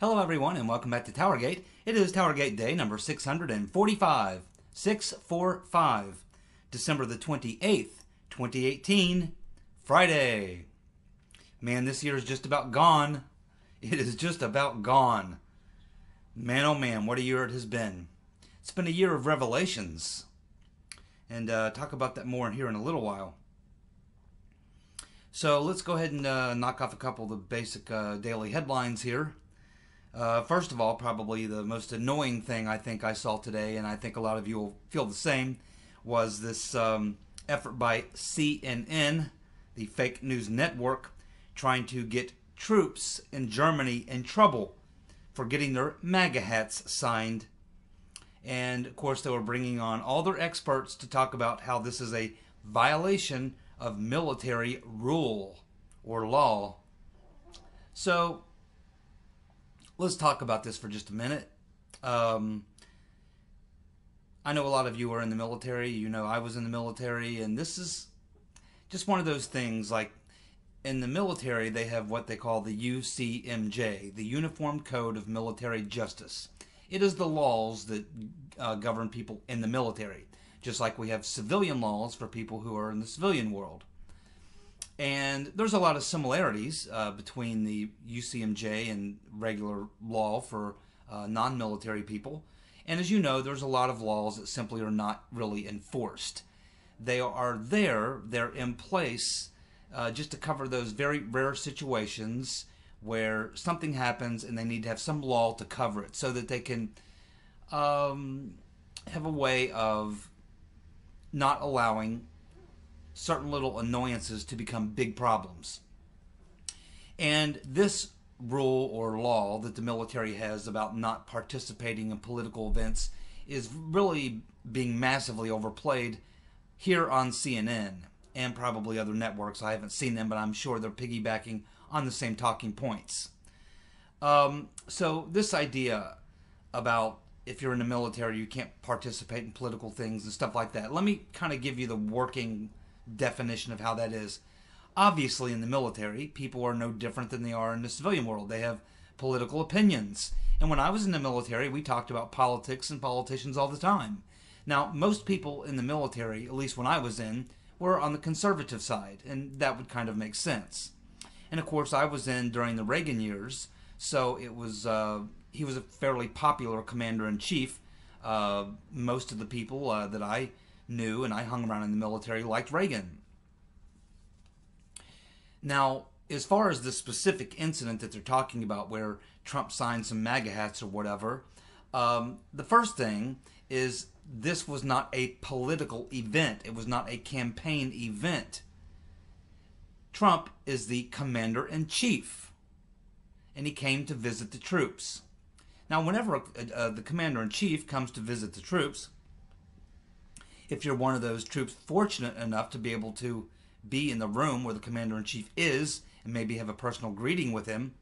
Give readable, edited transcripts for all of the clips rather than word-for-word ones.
Hello everyone and welcome back to TowerGate. It is TowerGate Day number 645. 645. December the 28th, 2018. Friday. Man, this year is just about gone. It is just about gone. Man, oh man, what a year it has been. It's been a year of revelations. And talk about that more here in a little while. So let's go ahead and knock off a couple of the basic daily headlines here. First of all, probably the most annoying thing I think I saw today, and I think a lot of you will feel the same, was this effort by CNN, the fake news network, trying to get troops in Germany in trouble for getting their MAGA hats signed. And, of course, they were bringing on all their experts to talk about how this is a violation of military rule or law. So let's talk about this for just a minute. I know a lot of you are in the military. You know I was in the military, and this is just one of those things. Like in the military, they have what they call the UCMJ, the Uniform Code of Military Justice. It is the laws that govern people in the military, just like we have civilian laws for people who are in the civilian world. And there's a lot of similarities between the UCMJ and regular law for non-military people. And as you know, there's a lot of laws that simply are not really enforced. They are there, they're in place just to cover those very rare situations where something happens and they need to have some law to cover it so that they can have a way of not allowing certain little annoyances to become big problems. And this rule or law that the military has about not participating in political events is really being massively overplayed here on CNN and probably other networks. I haven't seen them, but I'm sure they're piggybacking on the same talking points. So this idea about if you're in the military you can't participate in political things and stuff like that, let me kind of give you the working definition of how that is. Obviously in the military, people are no different than they are in the civilian world. They have political opinions. And when I was in the military, we talked about politics and politicians all the time. Now, most people in the military, at least when I was in, were on the conservative side, and that would kind of make sense. And of course, I was in during the Reagan years, so it was he was a fairly popular commander-in-chief. Most of the people that I knew and I hung around in the military liked Reagan. Now, as far as the specific incident that they're talking about where Trump signed some MAGA hats or whatever, the first thing is this was not a political event. It was not a campaign event. Trump is the commander-in-chief, and he came to visit the troops. Now, whenever the commander-in-chief comes to visit the troops, if you're one of those troops fortunate enough to be able to be in the room where the commander-in-chief is and maybe have a personal greeting with him,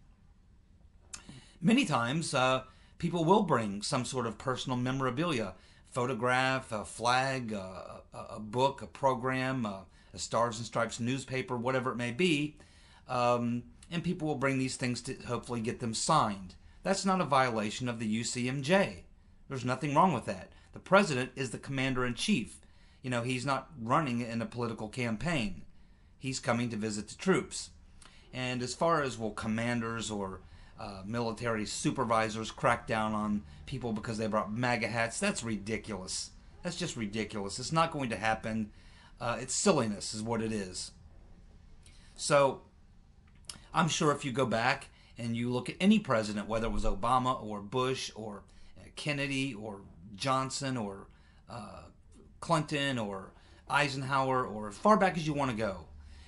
many times people will bring some sort of personal memorabilia, photograph, a flag, a book, a program, a Stars and Stripes newspaper, whatever it may be, and people will bring these things to hopefully get them signed. That's not a violation of the UCMJ. There's nothing wrong with that. The president is the commander-in-chief. You know, he's not running in a political campaign. He's coming to visit the troops. And as far as, will commanders or military supervisors crack down on people because they brought MAGA hats, that's ridiculous. That's just ridiculous. It's not going to happen. It's silliness is what it is. So I'm sure if you go back and you look at any president, whether it was Obama or Bush or Kennedy or Johnson or Clinton or Eisenhower, or as far back as you want to go,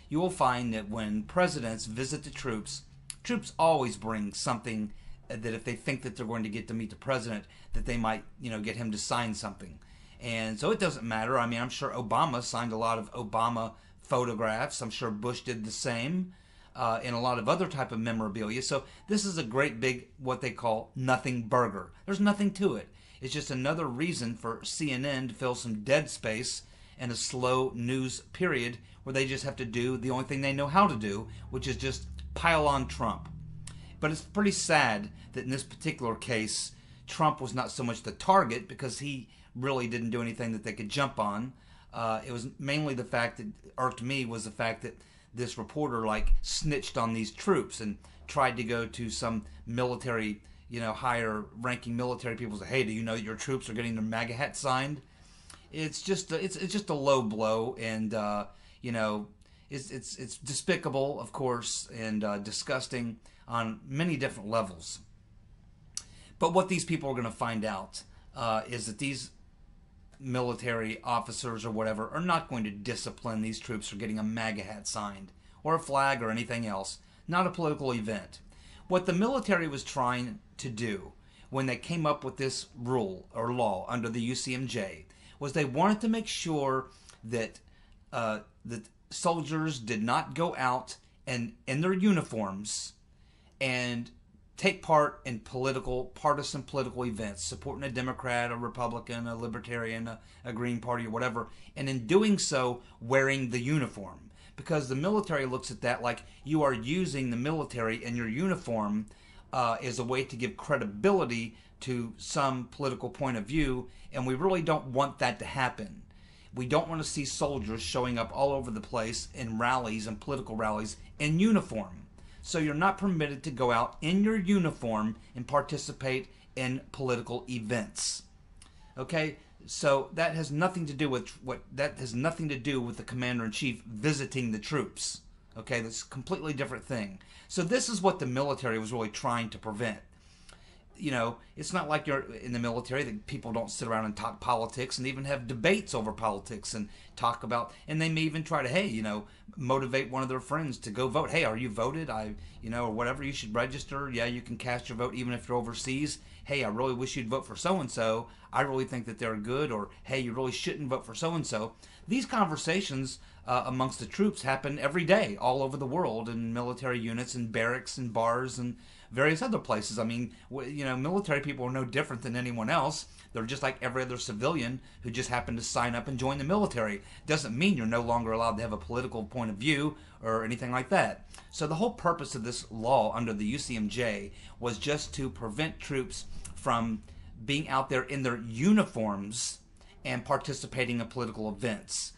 you will find that when presidents visit the troops, troops always bring something that if they think that they're going to get to meet the president, that they might, get him to sign something. And so it doesn't matter. I mean, I'm sure Obama signed a lot of Obama photographs. I'm sure Bush did the same, and a lot of other type of memorabilia. So this is a great big, what they call, nothing burger. There's nothing to it. It's just another reason for CNN to fill some dead space and a slow news period where they just have to do the only thing they know how to do, which is just pile on Trump. But it's pretty sad that in this particular case, Trump was not so much the target because he really didn't do anything that they could jump on. It was mainly the fact that irked me was the fact that this reporter like snitched on these troops and tried to go to some military, higher ranking military people and say, hey, do you know that your troops are getting their MAGA hat signed? It's just it's just a low blow, and it's despicable, of course, and disgusting on many different levels. But what these people are going to find out is that these military officers or whatever are not going to discipline these troops for getting a MAGA hat signed or a flag or anything else. Not a political event. What the military was trying to do when they came up with this rule or law under the UCMJ was they wanted to make sure that that soldiers did not go out and in their uniforms and take part in partisan political events, supporting a Democrat, a Republican, a Libertarian, a Green Party, or whatever, and in doing so, wearing the uniform. Because the military looks at that like you are using the military and your uniform as a way to give credibility to some political point of view, and we really don't want that to happen. We don't want to see soldiers showing up all over the place in rallies and political rallies in uniform. So you're not permitted to go out in your uniform and participate in political events. Okay? So that has nothing to do with the commander-in-chief visiting the troops. Okay? That's a completely different thing. So this is what the military was really trying to prevent. It's not like you're in the military that people don't sit around and talk politics and even have debates over politics and talk about, and they may even try to, motivate one of their friends to go vote. Hey, are you voted? Or whatever, you should register. Yeah, you can cast your vote even if you're overseas. Hey, I really wish you'd vote for so-and-so. I really think that they're good. Or, hey, you really shouldn't vote for so-and-so. These conversations amongst the troops happen every day all over the world in military units and barracks and bars and various other places. I mean, military people are no different than anyone else. They're just like every other civilian who just happened to sign up and join the military. Doesn't mean you're no longer allowed to have a political point of view or anything like that. So the whole purpose of this law under the UCMJ was just to prevent troops from being out there in their uniforms and participating in political events.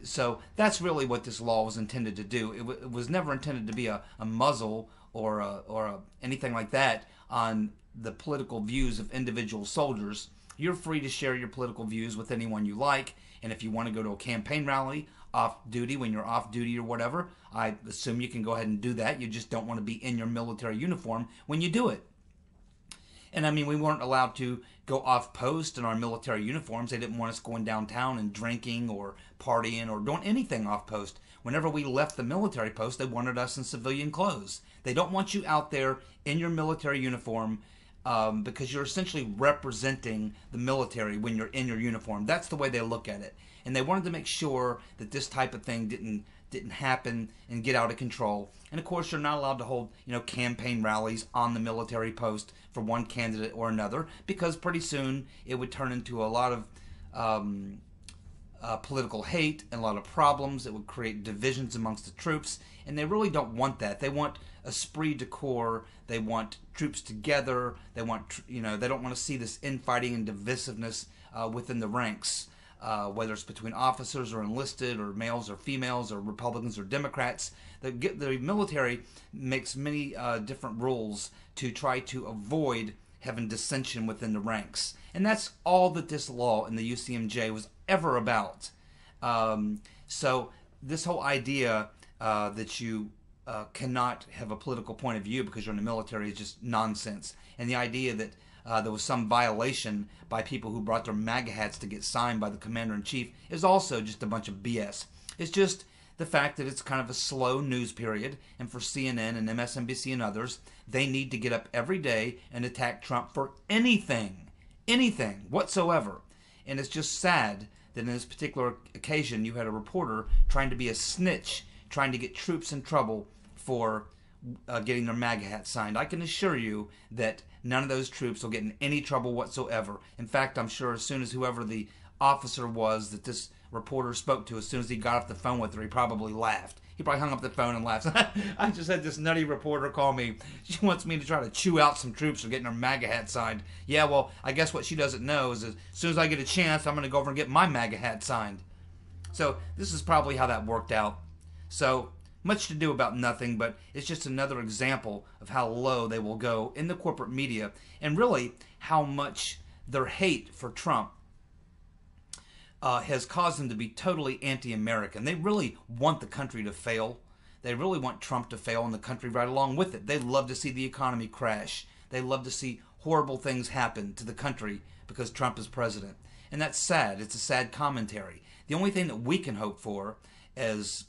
So that's really what this law was intended to do. It was never intended to be a muzzle or anything like that on the political views of individual soldiers. You're free to share your political views with anyone you like, and if you want to go to a campaign rally off duty when you're off duty or whatever, I assume you can go ahead and do that. You just don't want to be in your military uniform when you do it. And I mean, we weren't allowed to go off post in our military uniforms. They didn't want us going downtown and drinking or partying or doing anything off post. Whenever we left the military post, they wanted us in civilian clothes. They don't want you out there in your military uniform because you're essentially representing the military when you're in your uniform. That's the way they look at it. And they wanted to make sure that this type of thing didn't happen and get out of control. And of course, you're not allowed to hold, campaign rallies on the military post for one candidate or another, because pretty soon it would turn into a lot of political hate and a lot of problems. It would create divisions amongst the troops, and they really don't want that. They want esprit de corps. They want troops together. They want, they don't want to see this infighting and divisiveness within the ranks. Whether it's between officers or enlisted or males or females or Republicans or Democrats. The military makes many different rules to try to avoid having dissension within the ranks. And that's all that this law in the UCMJ was ever about. So this whole idea that you cannot have a political point of view because you're in the military is just nonsense. And the idea that there was some violation by people who brought their MAGA hats to get signed by the commander-in-chief is also just a bunch of BS. It's just the fact that it's kind of a slow news period, and for CNN and MSNBC and others, they need to get up every day and attack Trump for anything whatsoever. And it's just sad that in this particular occasion you had a reporter trying to be a snitch, trying to get troops in trouble for getting their MAGA hat signed. I can assure you that none of those troops will get in any trouble whatsoever. In fact, I'm sure as soon as whoever the officer was that this reporter spoke to, as soon as he got off the phone with her, he probably laughed. He probably hung up the phone and laughed. I just had this nutty reporter call me. She wants me to try to chew out some troops for getting her MAGA hat signed. Yeah, well, I guess what she doesn't know is as soon as I get a chance, I'm going to go over and get my MAGA hat signed. So this is probably how that worked out. So much to do about nothing, but it's just another example of how low they will go in the corporate media, and really how much their hate for Trump has caused them to be totally anti-American. They really want the country to fail. They really want Trump to fail and the country right along with it. They love to see the economy crash. They love to see horrible things happen to the country because Trump is president. And that's sad. It's a sad commentary. The only thing that we can hope for as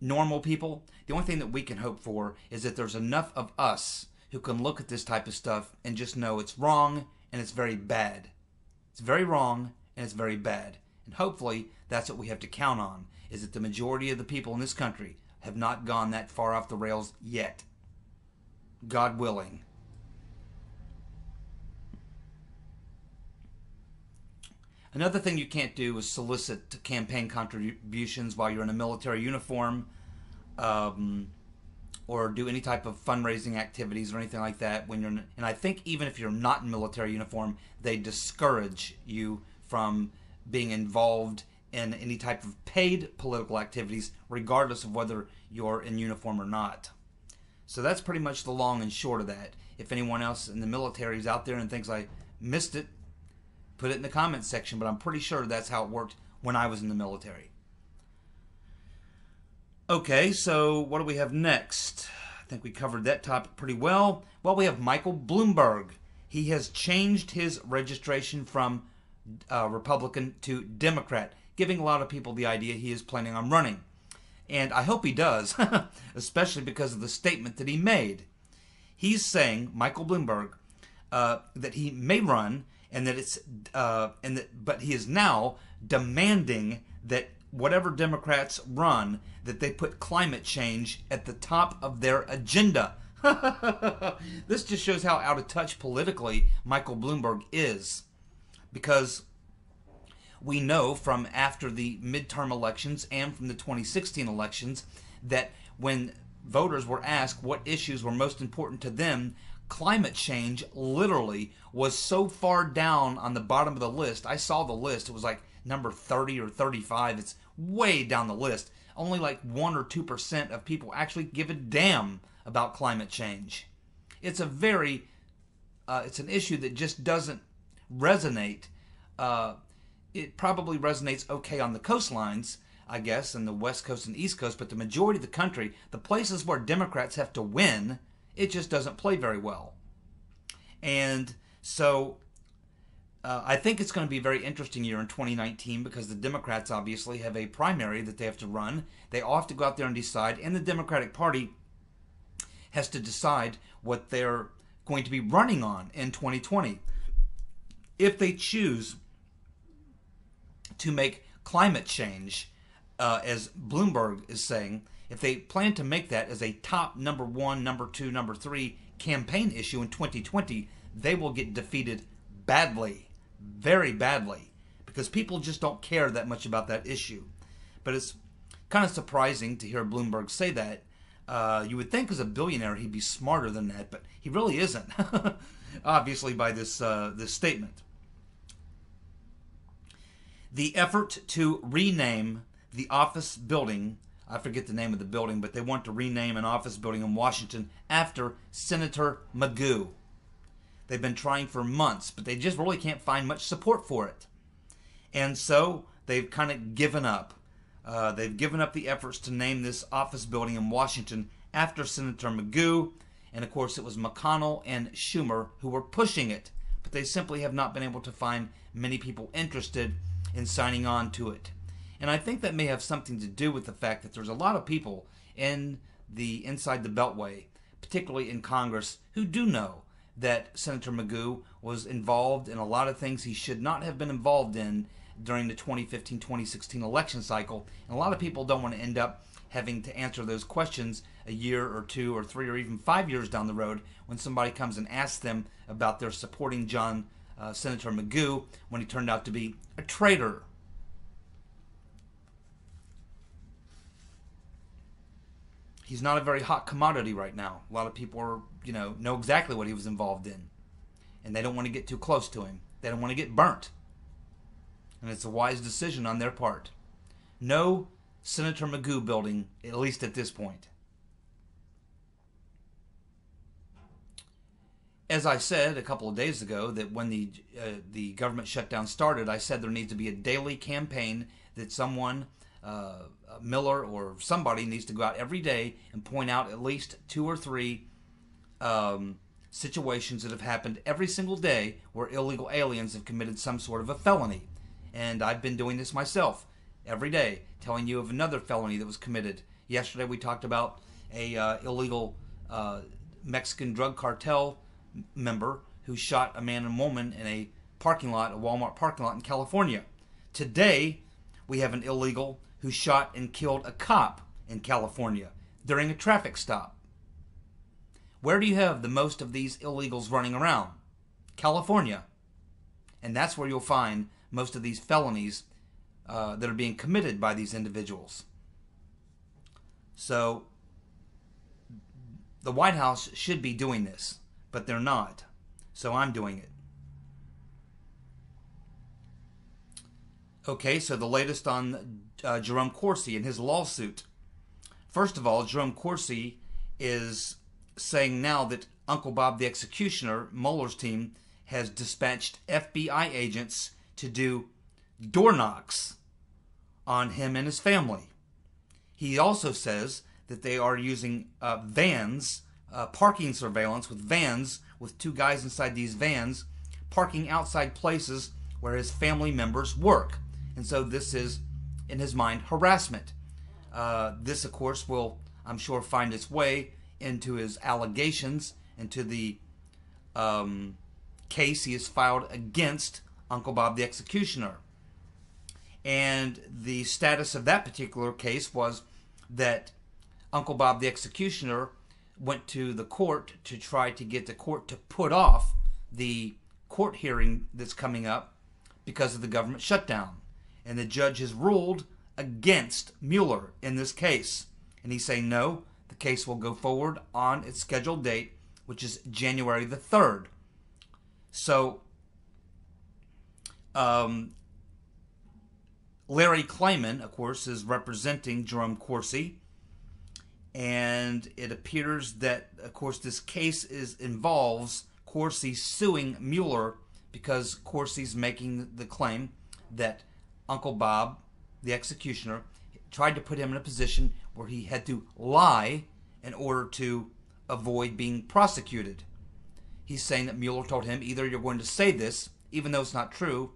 normal people, the only thing that we can hope for is that there's enough of us who can look at this type of stuff and just know it's wrong and it's very bad. It's very wrong and it's very bad. And hopefully that's what we have to count on, is that the majority of the people in this country have not gone that far off the rails yet. God willing. Another thing you can't do is solicit campaign contributions while you're in a military uniform, or do any type of fundraising activities or anything like that when you're. And I think even if you're not in military uniform, they discourage you from being involved in any type of paid political activities, regardless of whether you're in uniform or not. So that's pretty much the long and short of that. If anyone else in the military is out there and thinks I missed it, put it in the comments section, but I'm pretty sure that's how it worked when I was in the military. Okay, so what do we have next? I think we covered that topic pretty well. Well, we have Michael Bloomberg. He has changed his registration from Republican to Democrat, giving a lot of people the idea he is planning on running. And I hope he does, especially because of the statement that he made. He's saying, Michael Bloomberg, that he may run, and that but he is now demanding that whatever Democrats run, that they put climate change at the top of their agenda. This just shows how out of touch politically Michael Bloomberg is, because we know from after the midterm elections and from the 2016 elections that when voters were asked what issues were most important to them, climate change literally was so far down on the bottom of the list. I saw the list. It was like number 30 or 35. It's way down the list. Only like 1 or 2% of people actually give a damn about climate change. It's a very, it's an issue that just doesn't resonate. It probably resonates okay on the coastlines, I guess, and the West Coast and East Coast, but the majority of the country, the places where Democrats have to win, it just doesn't play very well. And so I think it's going to be a very interesting year in 2019 because the Democrats obviously have a primary that they have to run. They all have to go out there and decide, and the Democratic Party has to decide what they're going to be running on in 2020. If they choose to make climate change, as Bloomberg is saying, if they plan to make that as a top number 1, number 2, number 3 campaign issue in 2020, they will get defeated badly, very badly, because people just don't care that much about that issue. But it's kind of surprising to hear Bloomberg say that. You would think as a billionaire he'd be smarter than that, but he really isn't, obviously, by this statement. The effort to rename the office building, I forget the name of the building, but they want to rename an office building in Washington after Senator Magoo. They've been trying for months, but they just really can't find much support for it. And so they've kind of given up. They've given up the efforts to name this office building in Washington after Senator Magoo. And of course it was McConnell and Schumer who were pushing it, but they simply have not been able to find many people interested in signing on to it. And I think that may have something to do with the fact that there's a lot of people inside the Beltway, particularly in Congress, who do know that Senator Magoo was involved in a lot of things he should not have been involved in during the 2015-2016 election cycle. And a lot of people don't want to end up having to answer those questions a year or 2 or 3 or even 5 years down the road when somebody comes and asks them about their supporting Senator Magoo when he turned out to be a traitor. he's not a very hot commodity right now. A lot of people are, know exactly what he was involved in, and they don't want to get too close to him. They don't want to get burnt, and it's a wise decision on their part. No Senator Magoo building, at least at this point. As I said a couple of days ago, that when the government shutdown started, I said there needs to be a daily campaign that someone, Mueller or somebody, needs to go out every day and point out at least 2 or 3 situations that have happened every single day where illegal aliens have committed some sort of a felony. And I've been doing this myself every day, telling you of another felony that was committed. Yesterday we talked about a illegal Mexican drug cartel member who shot a man and woman in a Walmart parking lot in California. Today, we have an illegal who shot and killed a cop in California during a traffic stop. Where do you have the most of these illegals running around? California. And that's where you'll find most of these felonies that are being committed by these individuals. So, the White House should be doing this, but they're not. So I'm doing it. Okay, so the latest on Jerome Corsi and his lawsuit. First of all, Jerome Corsi is saying now that Uncle Bob the Executioner, Mueller's team, has dispatched FBI agents to do door knocks on him and his family. He also says that they are using vans, parking surveillance with vans, with 2 guys inside these vans, parking outside places where his family members work. And so this is, in his mind, harassment. This, of course, will, I'm sure, find its way into his allegations, into the case he has filed against Uncle Bob the Executioner. And the status of that particular case was that Uncle Bob the Executioner went to the court to try to get the court to put off the court hearing that's coming up because of the government shutdown. And the judge has ruled against Mueller in this case. And he's saying no, the case will go forward on its scheduled date, which is January the 3rd. So, Larry Klayman, of course, is representing Jerome Corsi. And it appears that, of course, this case involves Corsi suing Mueller because Corsi's making the claim that Uncle Bob, the executioner, tried to put him in a position where he had to lie in order to avoid being prosecuted. He's saying that Mueller told him, either you're going to say this, even though it's not true,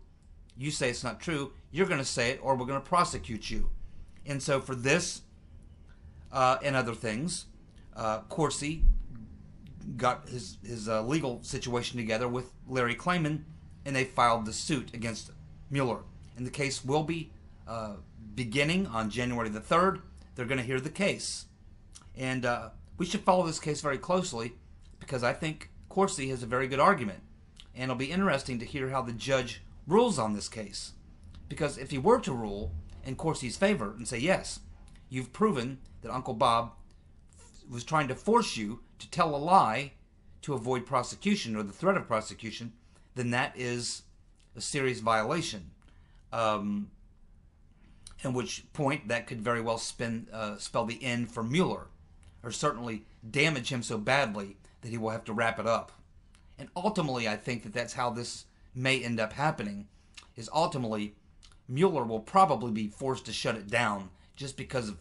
you say it's not true, you're going to say it, or we're going to prosecute you. And so for this and other things, Corsi got his legal situation together with Larry Klayman, and they filed the suit against Mueller. And the case will be beginning on January the 3rd. They're going to hear the case. And we should follow this case very closely because I think Corsi has a very good argument. And it'll be interesting to hear how the judge rules on this case. Because if he were to rule in Corsi's favor and say, yes, you've proven that Uncle Bob was trying to force you to tell a lie to avoid prosecution or the threat of prosecution, then that is a serious violation. In which point that could very well spell the end for Mueller, or certainly damage him so badly that he will have to wrap it up. And ultimately, I think that that's how this may end up happening, is ultimately Mueller will probably be forced to shut it down just because of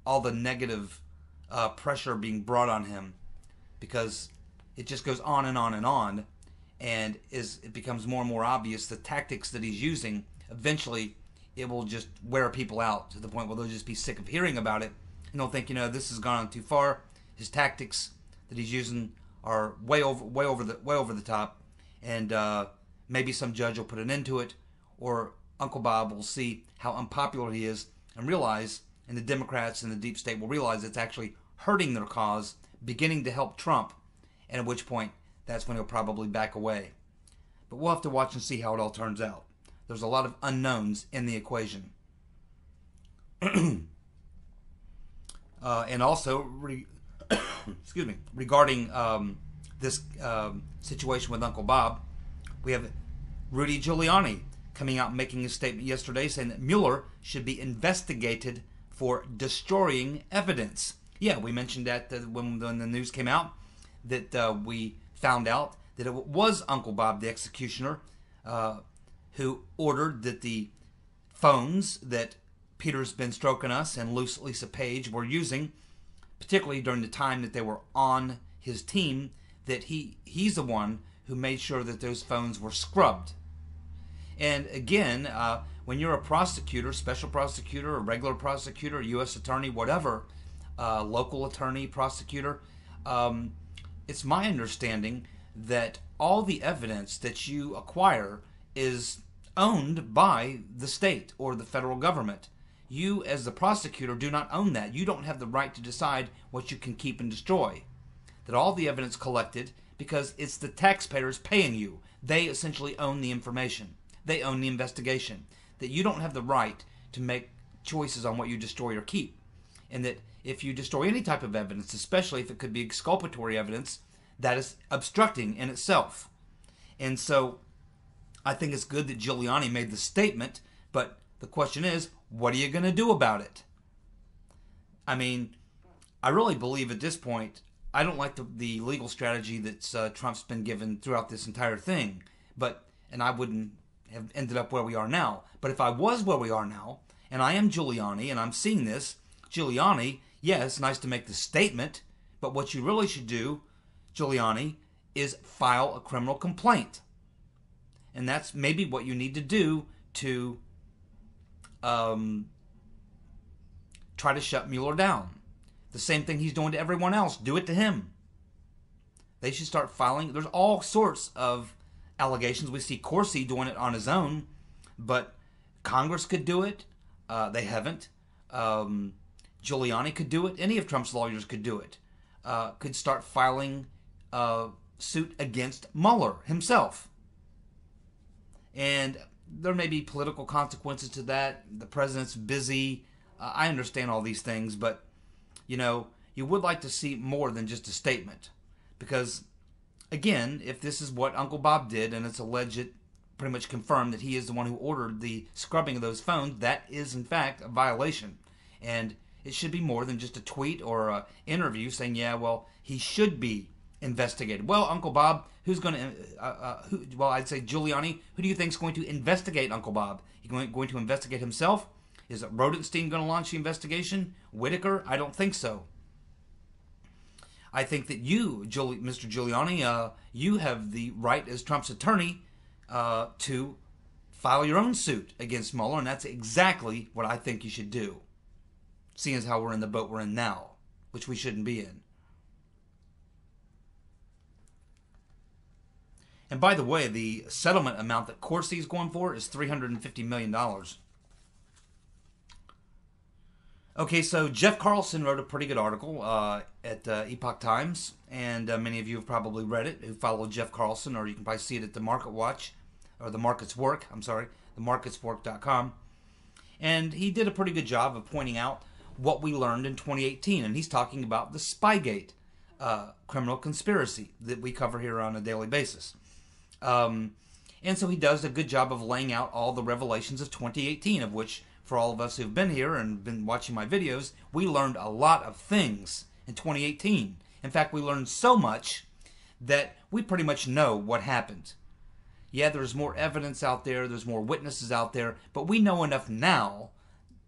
all the negative pressure being brought on him, because it just goes on and on and on, and it becomes more and more obvious the tactics that he's using. Eventually, it will just wear people out to the point where they'll just be sick of hearing about it, and they'll think, this has gone on too far. His tactics that he's using are way over the top, and maybe some judge will put an end to it, or Uncle Bob will see how unpopular he is and realize, and the Democrats and the deep state will realize it's actually hurting their cause, beginning to help Trump, and at which point that's when he'll probably back away. But we'll have to watch and see how it all turns out. There's a lot of unknowns in the equation. And also, excuse me, regarding this situation with Uncle Bob, we have Rudy Giuliani coming out and making a statement yesterday saying that Mueller should be investigated for destroying evidence. Yeah, we mentioned that when the news came out, that we found out that it was Uncle Bob, the executioner, who ordered that the phones that Peter's been stroking us and Lisa Page were using, particularly during the time that they were on his team, that he's the one who made sure that those phones were scrubbed. And again, when you're a prosecutor, special prosecutor, a regular prosecutor, U.S. attorney, whatever, local attorney, prosecutor, it's my understanding that all the evidence that you acquire is owned by the state or the federal government. You, as the prosecutor, do not own that. You don't have the right to decide what you can keep and destroy. That all the evidence collected, because it's the taxpayers paying you. They essentially own the information. They own the investigation. That you don't have the right to make choices on what you destroy or keep. And that if you destroy any type of evidence, especially if it could be exculpatory evidence, that is obstructing in itself. And so I think it's good that Giuliani made the statement, but the question is, what are you going to do about it? I mean, I really believe at this point, I don't like the legal strategy that Trump's been given throughout this entire thing, and I wouldn't have ended up where we are now. But if I was where we are now, and I am Giuliani, and I'm seeing this, Giuliani, yeah, it's nice to make the statement, but what you really should do, Giuliani, is file a criminal complaint. And that's maybe what you need to do to try to shut Mueller down. The same thing he's doing to everyone else. Do it to him. They should start filing. There's all sorts of allegations. We see Corsi doing it on his own, but Congress could do it. They haven't. Giuliani could do it. Any of Trump's lawyers could do it. Could start filing a suit against Mueller himself. And there may be political consequences to that. The president's busy. I understand all these things, but you would like to see more than just a statement. Because, again, if this is what Uncle Bob did, and it's alleged, pretty much confirmed that he is the one who ordered the scrubbing of those phones, that is, in fact, a violation. And it should be more than just a tweet or an interview saying, yeah, well, he should be investigated. Well, Uncle Bob, who's going to, well, I'd say Giuliani, who do you think is going to investigate Uncle Bob? He going to investigate himself? Is it Rodenstein going to launch the investigation? Whitaker? I don't think so. I think that you, Mr. Giuliani, you have the right as Trump's attorney to file your own suit against Mueller, and that's exactly what I think you should do, seeing as how we're in the boat we're in now, which we shouldn't be in. And by the way, the settlement amount that Corsi is going for is $350 million. Okay, so Jeff Carlson wrote a pretty good article at Epoch Times, and many of you have probably read it who follow Jeff Carlson, or you can probably see it at the Market Watch, or the Market's Work, themarketswork.com. And he did a pretty good job of pointing out what we learned in 2018, and he's talking about the Spygate criminal conspiracy that we cover here on a daily basis. And so he does a good job of laying out all the revelations of 2018, of which, for all of us who've been here and been watching my videos, we learned a lot of things in 2018. In fact, we learned so much that we pretty much know what happened. Yeah, there's more evidence out there, there's more witnesses out there, but we know enough now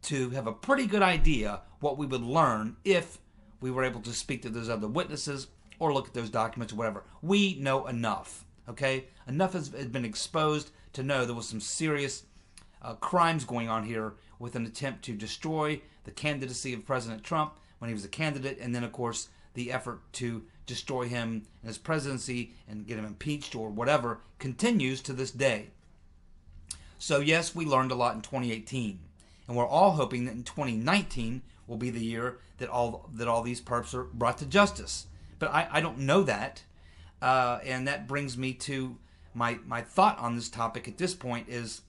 to have a pretty good idea what we would learn if we were able to speak to those other witnesses or look at those documents or whatever. We know enough, okay? Enough has been exposed to know there was some serious crimes going on here with an attempt to destroy the candidacy of President Trump when he was a candidate, and then, of course, the effort to destroy him and his presidency and get him impeached or whatever continues to this day. So, yes, we learned a lot in 2018, and we're all hoping that in 2019 will be the year that all these perps are brought to justice. But I don't know that, and that brings me to my thought on this topic at this point is,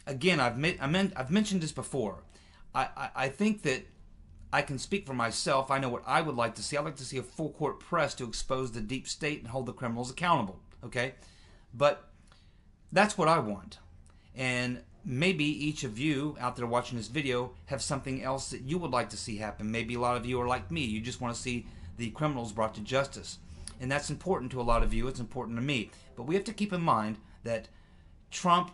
again, I've mentioned this before. I think that I can speak for myself. I know what I would like to see. I'd like to see a full court press to expose the deep state and hold the criminals accountable. Okay? But that's what I want. And maybe each of you out there watching this video have something else that you would like to see happen. Maybe a lot of you are like me. You just want to see the criminals brought to justice. And that's important to a lot of you. It's important to me. But we have to keep in mind that Trump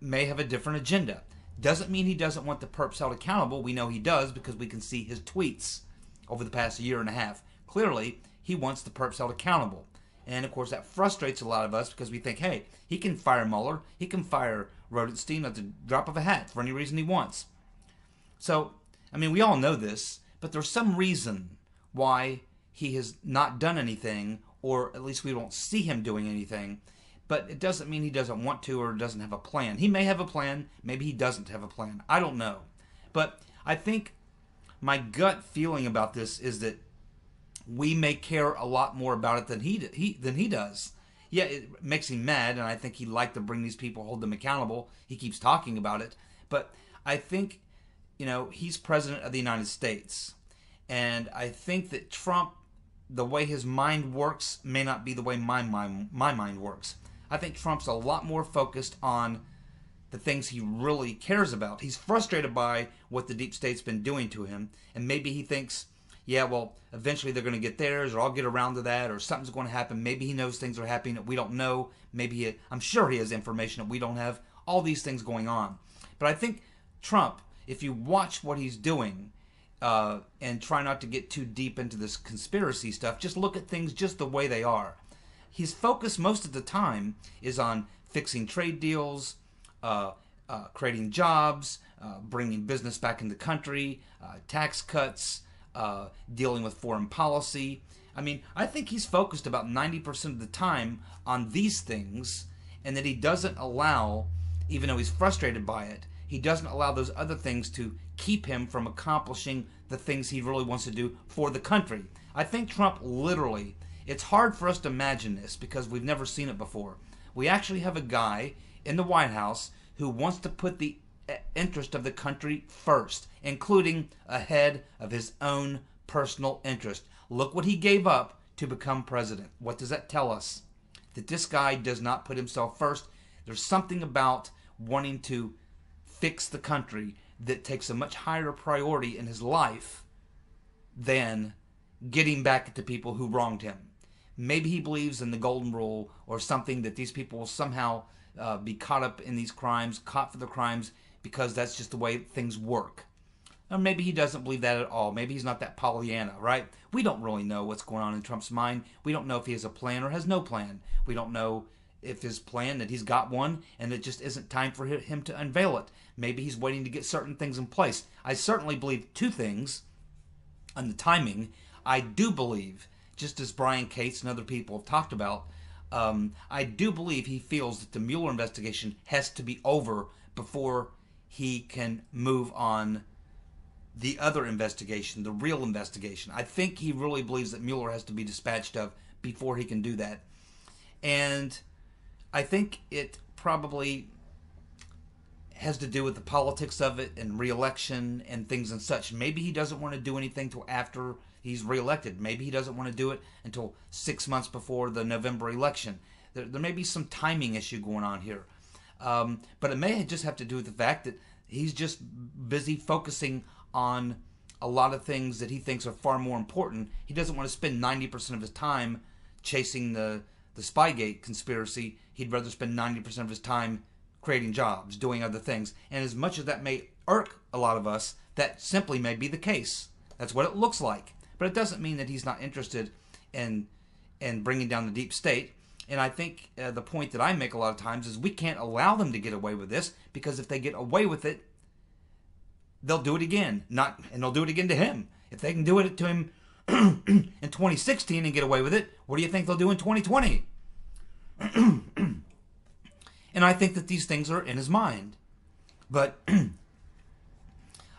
may have a different agenda. Doesn't mean he doesn't want the perps held accountable. We know he does because we can see his tweets over the past year and a half. Clearly, he wants the perps held accountable. And, of course, that frustrates a lot of us because we think, hey, he can fire Mueller. He can fire Rodenstein at the drop of a hat for any reason he wants. So, I mean, we all know this, but there's some reason why he has not done anything, or at least we don't see him doing anything. But it doesn't mean he doesn't want to or doesn't have a plan. He may have a plan. Maybe he doesn't have a plan. I don't know. But I think my gut feeling about this is that we may care a lot more about it than he does. Yeah, it makes him mad, and I think he'd like to bring these people, hold them accountable. He keeps talking about it. But I think, he's president of the United States. And I think that Trump, the way his mind works, may not be the way my mind works. I think Trump's a lot more focused on the things he really cares about. He's frustrated by what the deep state's been doing to him, and maybe he thinks, yeah, well, eventually they're going to get theirs, or I'll get around to that, or something's going to happen. Maybe he knows things are happening that we don't know. Maybe I'm sure he has information that we don't have. All these things going on. But I think Trump, if you watch what he's doing, and try not to get too deep into this conspiracy stuff, just look at things just the way they are. His focus most of the time is on fixing trade deals, creating jobs, bringing business back in the country, tax cuts, dealing with foreign policy. I mean, I think he's focused about 90% of the time on these things, and that he doesn't allow, even though he's frustrated by it, he doesn't allow those other things to keep him from accomplishing the things he really wants to do for the country. I think Trump literally, it's hard for us to imagine this because we've never seen it before. We actually have a guy in the White House who wants to put the interest of the country first, including ahead of his own personal interest. Look what he gave up to become president. What does that tell us? That this guy does not put himself first. There's something about wanting to fix the country that takes a much higher priority in his life than getting back at the people who wronged him. Maybe he believes in the golden rule or something, that these people will somehow be caught up in these crimes, caught for the crimes, because that's just the way things work. Or maybe he doesn't believe that at all. Maybe he's not that Pollyanna, right? We don't really know what's going on in Trump's mind. We don't know if he has a plan or has no plan. We don't know if his plan, that he's got one, and it just isn't time for him to unveil it. Maybe he's waiting to get certain things in place. I certainly believe two things on the timing. I do believe, just as Brian Cates and other people have talked about, I do believe he feels that the Mueller investigation has to be over before he can move on the other investigation, the real investigation. I think he really believes that Mueller has to be dispatched of before he can do that. And I think it probably has to do with the politics of it and re-election and things and such. Maybe he doesn't want to do anything till after he's re-elected. Maybe he doesn't want to do it until 6 months before the November election. There may be some timing issue going on here. But it may just have to do with the fact that he's just busy focusing on a lot of things that he thinks are far more important. He doesn't want to spend 90% of his time chasing the Spygate conspiracy. He'd rather spend 90% of his time creating jobs, doing other things. And as much as that may irk a lot of us, that simply may be the case. That's what it looks like. But it doesn't mean that he's not interested in bringing down the deep state. And I think the point that I make a lot of times is we can't allow them to get away with this, because if they get away with it, they'll do it again. And they'll do it again to him. If they can do it to him in 2016 and get away with it, what do you think they'll do in 2020? And I think that these things are in his mind. But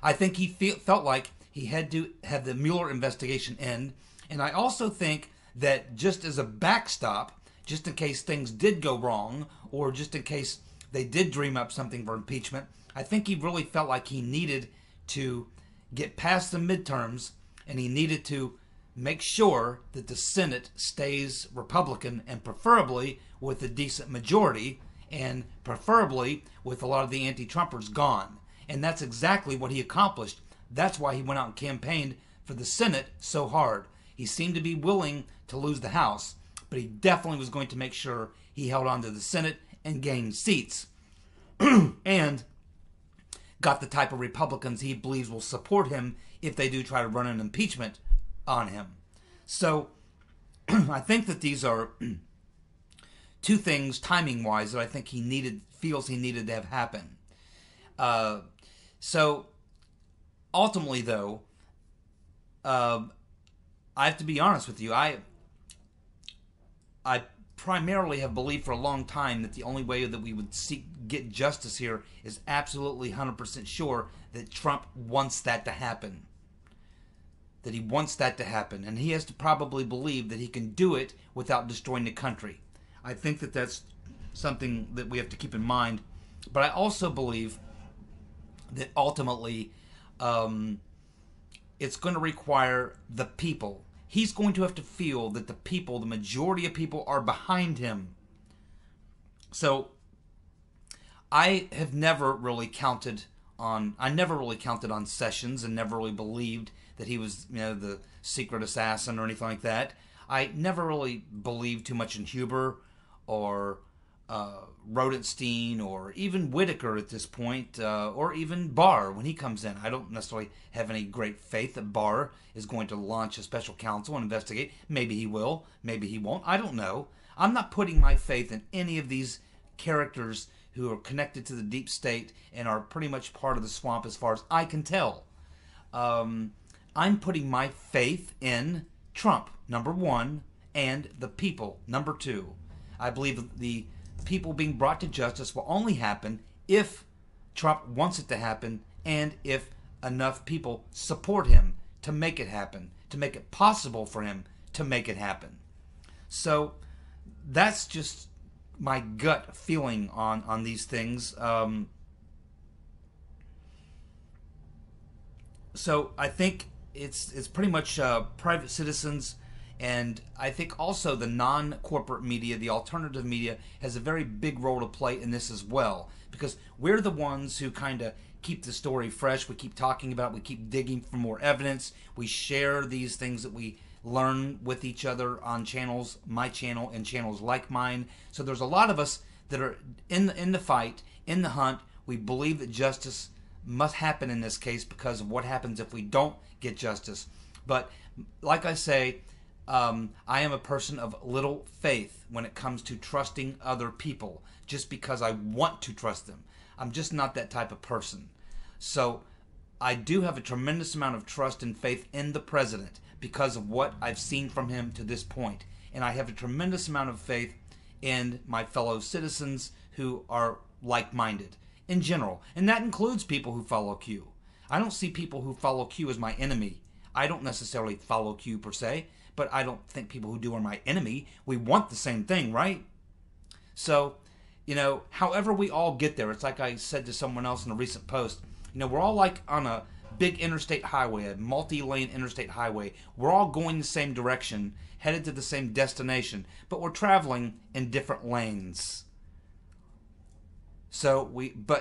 I think he felt like he had to have the Mueller investigation end. And I also think that just as a backstop, just in case things did go wrong, or just in case they did dream up something for impeachment, I think he really felt like he needed to get past the midterms, and he needed to make sure that the Senate stays Republican, and preferably with a decent majority, and preferably with a lot of the anti-Trumpers gone. And that's exactly what he accomplished. That's why he went out and campaigned for the Senate so hard. He seemed to be willing to lose the House, but he definitely was going to make sure he held on to the Senate and gained seats. And got the type of Republicans he believes will support him if they do try to run an impeachment on him. So I think that these are two things, timing-wise, that I think feels he needed to have happen. So ultimately, though, I have to be honest with you. I primarily have believed for a long time that the only way that we would get justice here is absolutely 100% sure that Trump wants that to happen. That he wants that to happen. And he has to probably believe that he can do it without destroying the country. I think that that's something that we have to keep in mind. But I also believe that ultimately it's going to require the people. He's going to have to feel that the people, the majority of people, are behind him. So I never really counted on Sessions, and never really believed that he was, the secret assassin or anything like that. I never really believed too much in Huber or Rodenstein or even Whitaker at this point, or even Barr when he comes in. I don't necessarily have any great faith that Barr is going to launch a special counsel and investigate. Maybe he will, maybe he won't. I don't know. I'm not putting my faith in any of these characters who are connected to the deep state and are pretty much part of the swamp as far as I can tell. I'm putting my faith in Trump, number one, and the people, number two. I believe the people being brought to justice will only happen if Trump wants it to happen, and if enough people support him to make it happen, to make it possible for him to make it happen. So that's just my gut feeling on these things. So I think it's pretty much private citizens, and I think also the non-corporate media, the alternative media, has a very big role to play in this as well, because we're the ones who kind of keep the story fresh. We keep talking about it. We keep digging for more evidence. We share these things that we learn with each other on channels, my channel and channels like mine. So there's a lot of us that are in the fight, in the hunt. We believe that justice must happen in this case because of what happens if we don't get justice. But like I say, I am a person of little faith when it comes to trusting other people just because I want to trust them. I'm just not that type of person. So I do have a tremendous amount of trust and faith in the president because of what I've seen from him to this point. And I have a tremendous amount of faith in my fellow citizens who are like-minded in general. And that includes people who follow Q. I don't see people who follow Q as my enemy. I don't necessarily follow Q per se, but I don't think people who do are my enemy. We want the same thing, right? So, however we all get there, it's like I said to someone else in a recent post, we're all like on a big interstate highway, a multi-lane interstate highway. We're all going the same direction, headed to the same destination, but we're traveling in different lanes. So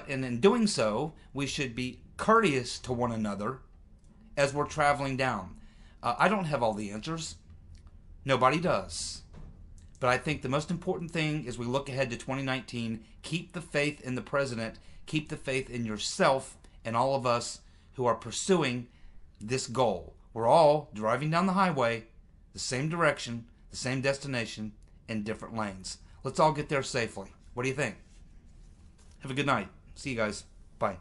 in doing so, we should be courteous to one another as we're traveling down. I don't have all the answers. Nobody does. But I think the most important thing as we look ahead to 2019, keep the faith in the president, keep the faith in yourself and all of us who are pursuing this goal. We're all driving down the highway, the same direction, the same destination, in different lanes. Let's all get there safely. What do you think? Have a good night. See you guys. Bye.